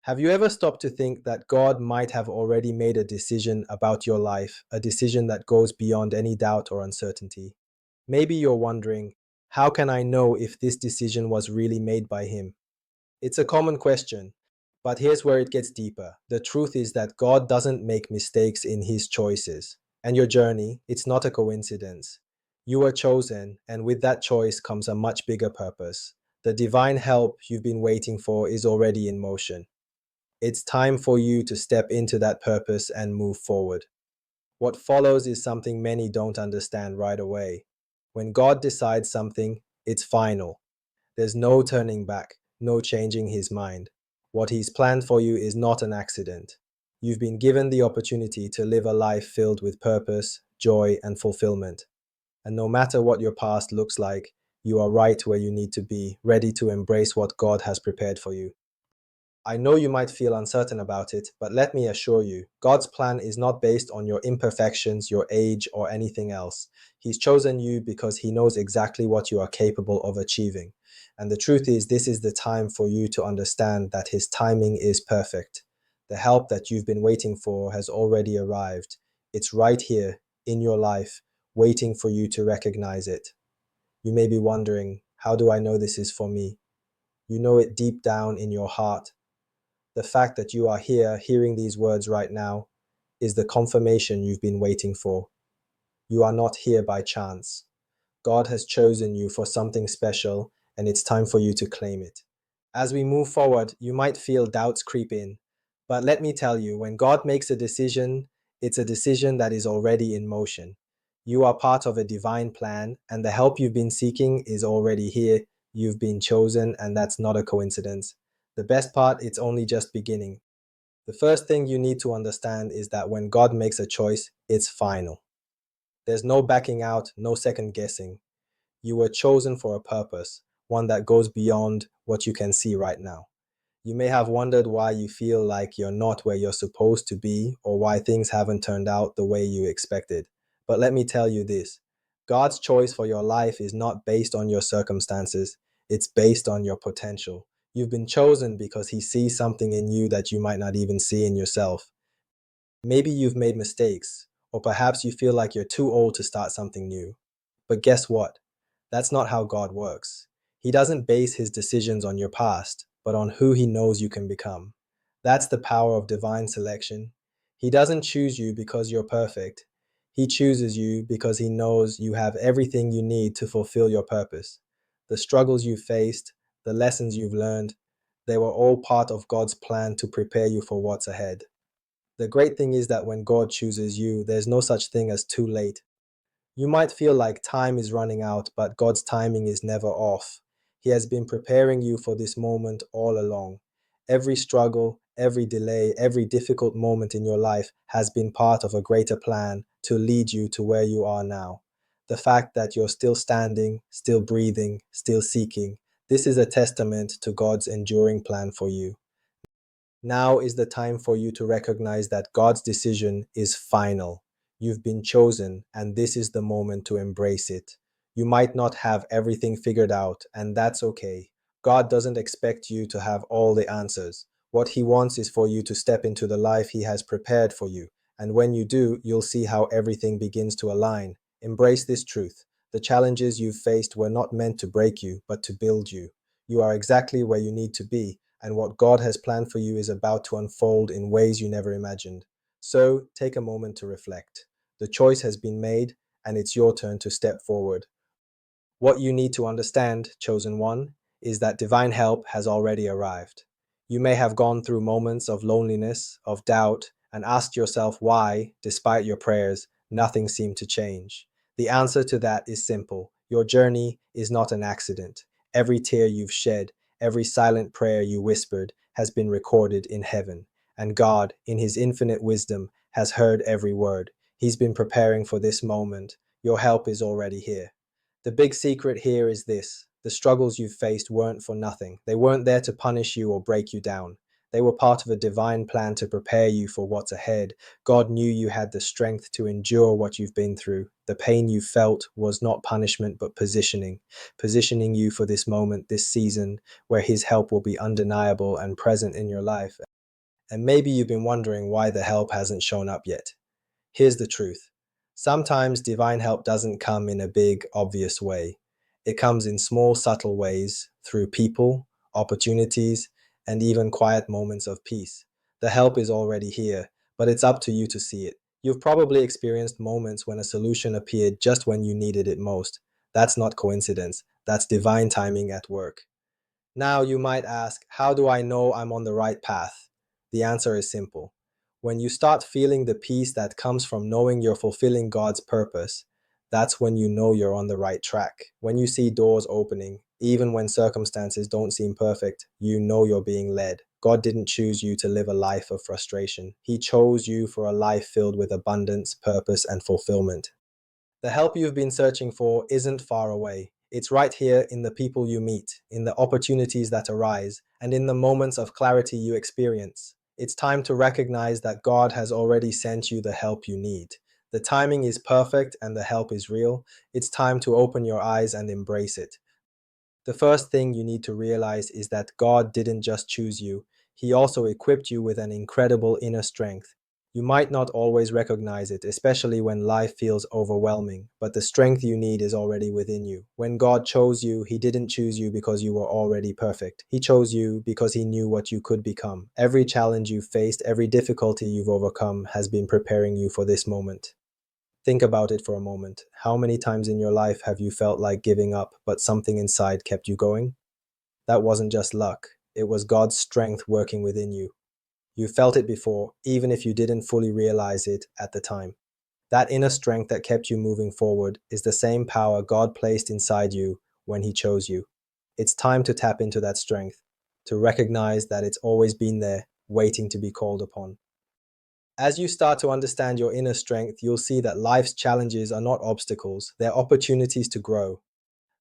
Have you ever stopped to think that God might have already made a decision about your life, a decision that goes beyond any doubt or uncertainty? Maybe you're wondering, how can I know if this decision was really made by Him? It's a common question, but here's where it gets deeper. The truth is that God doesn't make mistakes in His choices. And your journey, it's not a coincidence. You were chosen, and with that choice comes a much bigger purpose. The divine help you've been waiting for is already in motion. It's time for you to step into that purpose and move forward. What follows is something many don't understand right away. When God decides something, it's final. There's no turning back, no changing His mind. What He's planned for you is not an accident. You've been given the opportunity to live a life filled with purpose, joy, and fulfillment. And no matter what your past looks like, you are right where you need to be, ready to embrace what God has prepared for you. I know you might feel uncertain about it, but let me assure you, God's plan is not based on your imperfections, your age, or anything else. He's chosen you because He knows exactly what you are capable of achieving. And the truth is, this is the time for you to understand that His timing is perfect. The help that you've been waiting for has already arrived. It's right here in your life, waiting for you to recognize it. You may be wondering, how do I know this is for me? You know it deep down in your heart. The fact that you are here hearing these words right now is the confirmation you've been waiting for. You are not here by chance. God has chosen you for something special, and it's time for you to claim it. As we move forward, you might feel doubts creep in. But let me tell you, when God makes a decision, it's a decision that is already in motion. You are part of a divine plan, and the help you've been seeking is already here. You've been chosen, and that's not a coincidence. The best part, it's only just beginning. The first thing you need to understand is that when God makes a choice, it's final. There's no backing out, no second guessing. You were chosen for a purpose, one that goes beyond what you can see right now. You may have wondered why you feel like you're not where you're supposed to be or why things haven't turned out the way you expected. But let me tell you this, God's choice for your life is not based on your circumstances, it's based on your potential. You've been chosen because He sees something in you that you might not even see in yourself. Maybe you've made mistakes, or perhaps you feel like you're too old to start something new. But guess what? That's not how God works. He doesn't base His decisions on your past, but on who He knows you can become. That's the power of divine selection. He doesn't choose you because you're perfect. He chooses you because He knows you have everything you need to fulfill your purpose. The struggles you've faced, the lessons you've learned, they were all part of God's plan to prepare you for what's ahead. The great thing is that when God chooses you, there's no such thing as too late. You might feel like time is running out, but God's timing is never off. He has been preparing you for this moment all along. Every struggle, every delay, every difficult moment in your life has been part of a greater plan to lead you to where you are now. The fact that you're still standing, still breathing, still seeking, this is a testament to God's enduring plan for you. Now is the time for you to recognize that God's decision is final. You've been chosen, and this is the moment to embrace it. You might not have everything figured out, and that's okay. God doesn't expect you to have all the answers. What He wants is for you to step into the life He has prepared for you. And when you do, you'll see how everything begins to align. Embrace this truth. The challenges you've faced were not meant to break you, but to build you. You are exactly where you need to be, and what God has planned for you is about to unfold in ways you never imagined. So take a moment to reflect. The choice has been made, and it's your turn to step forward. What you need to understand, chosen one, is that divine help has already arrived. You may have gone through moments of loneliness, of doubt, and asked yourself why, despite your prayers, nothing seemed to change. The answer to that is simple. Your journey is not an accident. Every tear you've shed, every silent prayer you whispered has been recorded in heaven. And God, in His infinite wisdom, has heard every word. He's been preparing for this moment. Your help is already here. The big secret here is this. The struggles you've faced weren't for nothing. They weren't there to punish you or break you down. They were part of a divine plan to prepare you for what's ahead. God knew you had the strength to endure what you've been through. The pain you felt was not punishment, but positioning you for this moment, this season, where His help will be undeniable and present in your life. And maybe you've been wondering why the help hasn't shown up yet. Here's the truth. Sometimes divine help doesn't come in a big, obvious way. It comes in small, subtle ways through people, opportunities, and even quiet moments of peace. The help is already here, but it's up to you to see it. You've probably experienced moments when a solution appeared just when you needed it most. That's not coincidence, that's divine timing at work. Now you might ask, how do I know I'm on the right path? The answer is simple. When you start feeling the peace that comes from knowing you're fulfilling God's purpose, that's when you know you're on the right track. When you see doors opening, even when circumstances don't seem perfect, you know you're being led. God didn't choose you to live a life of frustration. He chose you for a life filled with abundance, purpose, and fulfillment. The help you've been searching for isn't far away. It's right here in the people you meet, in the opportunities that arise, and in the moments of clarity you experience. It's time to recognize that God has already sent you the help you need. The timing is perfect and the help is real. It's time to open your eyes and embrace it. The first thing you need to realize is that God didn't just choose you, He also equipped you with an incredible inner strength. You might not always recognize it, especially when life feels overwhelming, but the strength you need is already within you. When God chose you, He didn't choose you because you were already perfect. He chose you because He knew what you could become. Every challenge you've faced, every difficulty you've overcome has been preparing you for this moment. Think about it for a moment. How many times in your life have you felt like giving up, but something inside kept you going? That wasn't just luck, it was God's strength working within you. You felt it before, even if you didn't fully realize it at the time. That inner strength that kept you moving forward is the same power God placed inside you when He chose you. It's time to tap into that strength, to recognize that it's always been there, waiting to be called upon. As you start to understand your inner strength, you'll see that life's challenges are not obstacles, they're opportunities to grow.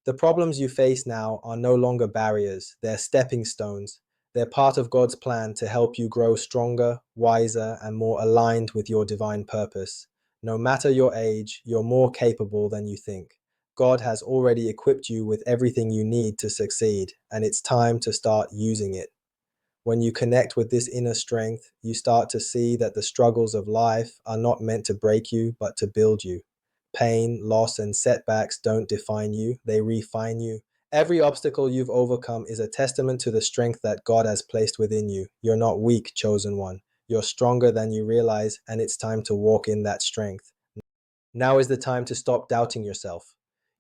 The problems you face now are no longer barriers, they're stepping stones. They're part of God's plan to help you grow stronger, wiser, and more aligned with your divine purpose. No matter your age, you're more capable than you think. God has already equipped you with everything you need to succeed, and it's time to start using it. When you connect with this inner strength, you start to see that the struggles of life are not meant to break you, but to build you. Pain, loss, and setbacks don't define you, they refine you. Every obstacle you've overcome is a testament to the strength that God has placed within you. You're not weak, chosen one. You're stronger than you realize, and it's time to walk in that strength. Now is the time to stop doubting yourself.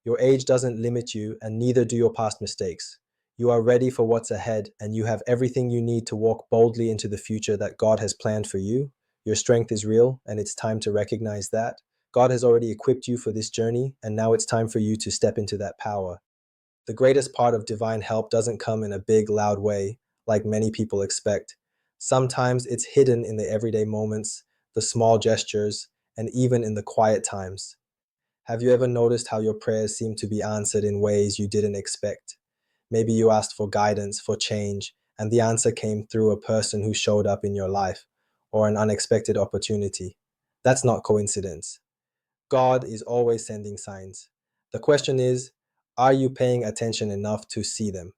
Your age doesn't limit you, and neither do your past mistakes. You are ready for what's ahead, and you have everything you need to walk boldly into the future that God has planned for you. Your strength is real, and it's time to recognize that. God has already equipped you for this journey, and now it's time for you to step into that power. The greatest part of divine help doesn't come in a big, loud way, like many people expect. Sometimes it's hidden in the everyday moments, the small gestures, and even in the quiet times. Have you ever noticed how your prayers seem to be answered in ways you didn't expect? Maybe you asked for guidance, for change, and the answer came through a person who showed up in your life, or an unexpected opportunity. That's not coincidence. God is always sending signs. The question is, are you paying attention enough to see them?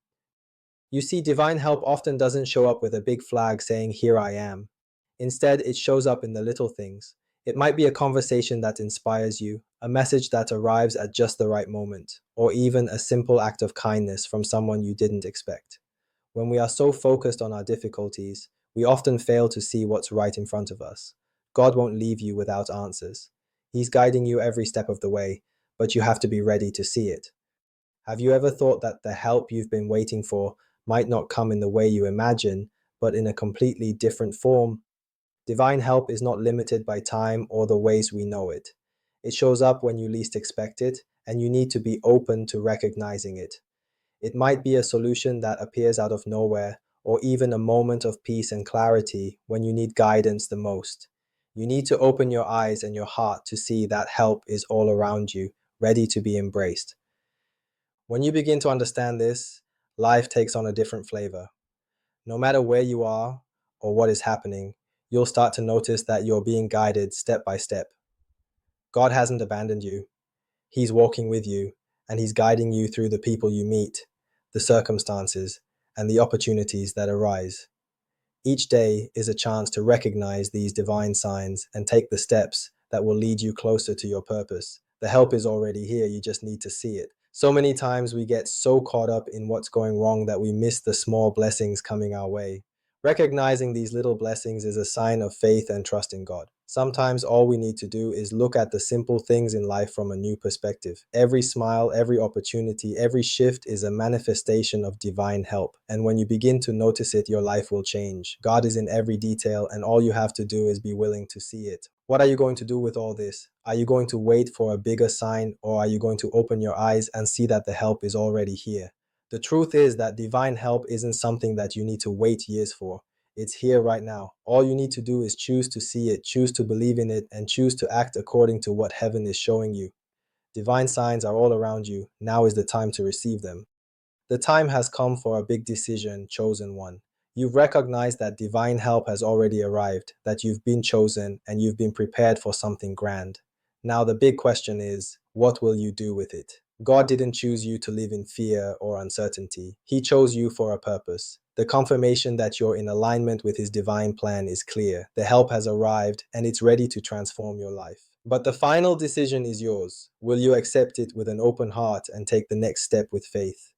You see, divine help often doesn't show up with a big flag saying, "Here I am." Instead, it shows up in the little things. It might be a conversation that inspires you, a message that arrives at just the right moment, or even a simple act of kindness from someone you didn't expect. When we are so focused on our difficulties, we often fail to see what's right in front of us. God won't leave you without answers. He's guiding you every step of the way, but you have to be ready to see it. Have you ever thought that the help you've been waiting for might not come in the way you imagine, but in a completely different form? Divine help is not limited by time or the ways we know it. It shows up when you least expect it, and you need to be open to recognizing it. It might be a solution that appears out of nowhere, or even a moment of peace and clarity when you need guidance the most. You need to open your eyes and your heart to see that help is all around you, ready to be embraced. When you begin to understand this, life takes on a different flavor. No matter where you are or what is happening, you'll start to notice that you're being guided step by step. God hasn't abandoned you. He's walking with you, and He's guiding you through the people you meet, the circumstances, and the opportunities that arise. Each day is a chance to recognize these divine signs and take the steps that will lead you closer to your purpose. The help is already here, you just need to see it. So many times we get so caught up in what's going wrong that we miss the small blessings coming our way. Recognizing these little blessings is a sign of faith and trust in God. Sometimes all we need to do is look at the simple things in life from a new perspective. Every smile, every opportunity, every shift is a manifestation of divine help. And when you begin to notice it, your life will change. God is in every detail, and all you have to do is be willing to see it. What are you going to do with all this? Are you going to wait for a bigger sign, or are you going to open your eyes and see that the help is already here? The truth is that divine help isn't something that you need to wait years for. It's here right now. All you need to do is choose to see it, choose to believe in it, and choose to act according to what heaven is showing you. Divine signs are all around you. Now is the time to receive them. The time has come for a big decision, chosen one. You've recognized that divine help has already arrived, that you've been chosen, and you've been prepared for something grand. Now, the big question is, what will you do with it? God didn't choose you to live in fear or uncertainty. He chose you for a purpose. The confirmation that you're in alignment with His divine plan is clear. The help has arrived, and it's ready to transform your life. But the final decision is yours. Will you accept it with an open heart and take the next step with faith?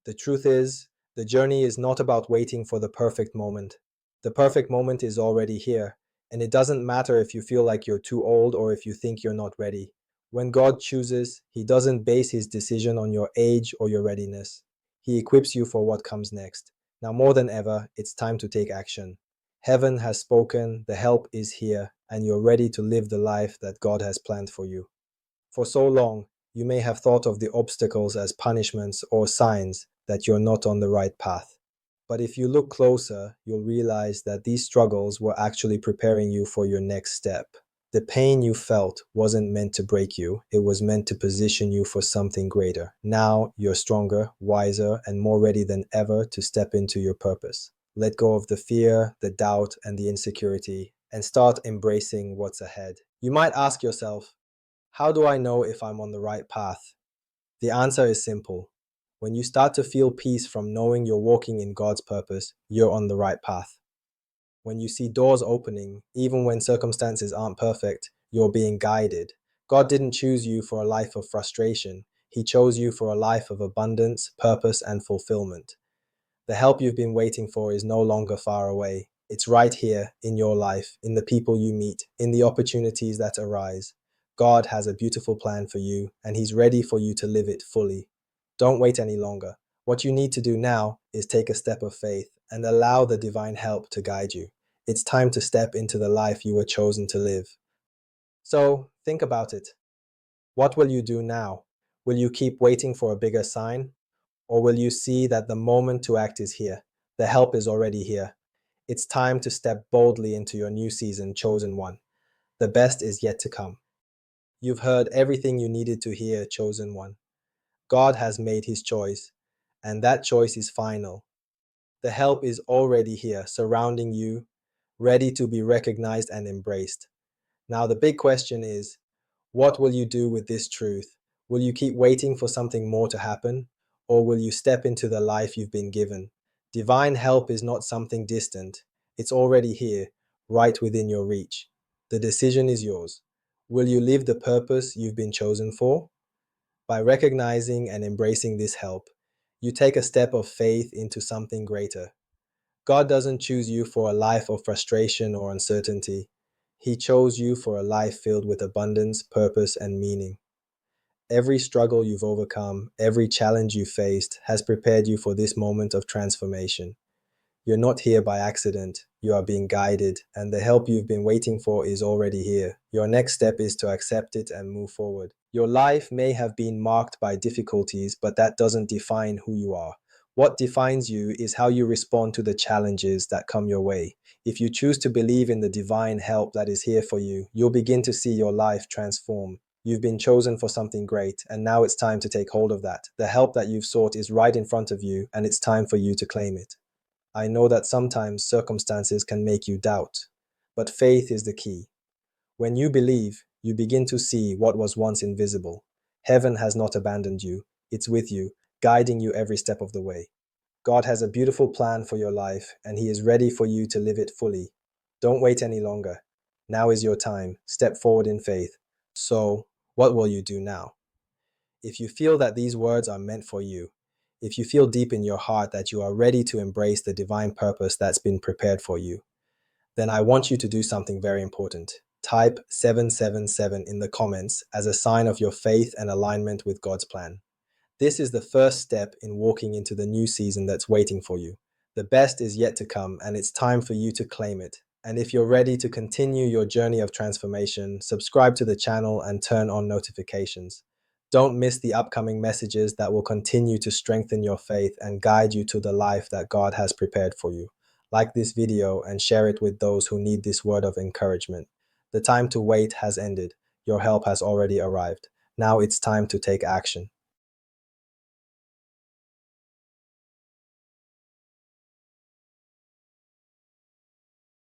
The truth is, the journey is not about waiting for the perfect moment. The perfect moment is already here, and it doesn't matter if you feel like you're too old or if you think you're not ready. When God chooses, He doesn't base His decision on your age or your readiness. He equips you for what comes next. Now, more than ever, it's time to take action. Heaven has spoken, the help is here, and you're ready to live the life that God has planned for you. For so long, you may have thought of the obstacles as punishments or signs that you're not on the right path. But if you look closer, you'll realize that these struggles were actually preparing you for your next step. The pain you felt wasn't meant to break you, it was meant to position you for something greater. Now you're stronger, wiser, and more ready than ever to step into your purpose. Let go of the fear, the doubt, and the insecurity, and start embracing what's ahead. You might ask yourself, how do I know if I'm on the right path? The answer is simple. When you start to feel peace from knowing you're walking in God's purpose, you're on the right path. When you see doors opening, even when circumstances aren't perfect, you're being guided. God didn't choose you for a life of frustration. He chose you for a life of abundance, purpose, and fulfillment. The help you've been waiting for is no longer far away. It's right here in your life, in the people you meet, in the opportunities that arise. God has a beautiful plan for you, and He's ready for you to live it fully. Don't wait any longer. What you need to do now is take a step of faith and allow the divine help to guide you. It's time to step into the life you were chosen to live. So, think about it. What will you do now? Will you keep waiting for a bigger sign? Or will you see that the moment to act is here? The help is already here. It's time to step boldly into your new season, chosen one. The best is yet to come. You've heard everything you needed to hear, chosen one. God has made His choice, and that choice is final. The help is already here, surrounding you, ready to be recognized and embraced. Now, the big question is, what will you do with this truth? Will you keep waiting for something more to happen? Or will you step into the life you've been given? Divine help is not something distant. It's already here, right within your reach. The decision is yours. Will you live the purpose you've been chosen for? By recognizing and embracing this help, you take a step of faith into something greater. God doesn't choose you for a life of frustration or uncertainty. He chose you for a life filled with abundance, purpose, and meaning. Every struggle you've overcome, every challenge you faced has prepared you for this moment of transformation. You're not here by accident. You are being guided, and the help you've been waiting for is already here. Your next step is to accept it and move forward. Your life may have been marked by difficulties, but that doesn't define who you are. What defines you is how you respond to the challenges that come your way. If you choose to believe in the divine help that is here for you, you'll begin to see your life transform. You've been chosen for something great, and now it's time to take hold of that. The help that you've sought is right in front of you, and it's time for you to claim it. I know that sometimes circumstances can make you doubt, but faith is the key. When you believe, you begin to see what was once invisible. Heaven has not abandoned you, it's with you, guiding you every step of the way. God has a beautiful plan for your life, and He is ready for you to live it fully. Don't wait any longer. Now is your time. Step forward in faith. So, what will you do now? If you feel that these words are meant for you, if you feel deep in your heart that you are ready to embrace the divine purpose that's been prepared for you, then I want you to do something very important. Type 777 in the comments as a sign of your faith and alignment with God's plan. This is the first step in walking into the new season that's waiting for you. The best is yet to come, and it's time for you to claim it. And if you're ready to continue your journey of transformation, subscribe to the channel and turn on notifications. Don't miss the upcoming messages that will continue to strengthen your faith and guide you to the life that God has prepared for you. Like this video and share it with those who need this word of encouragement. The time to wait has ended. Your help has already arrived. Now it's time to take action.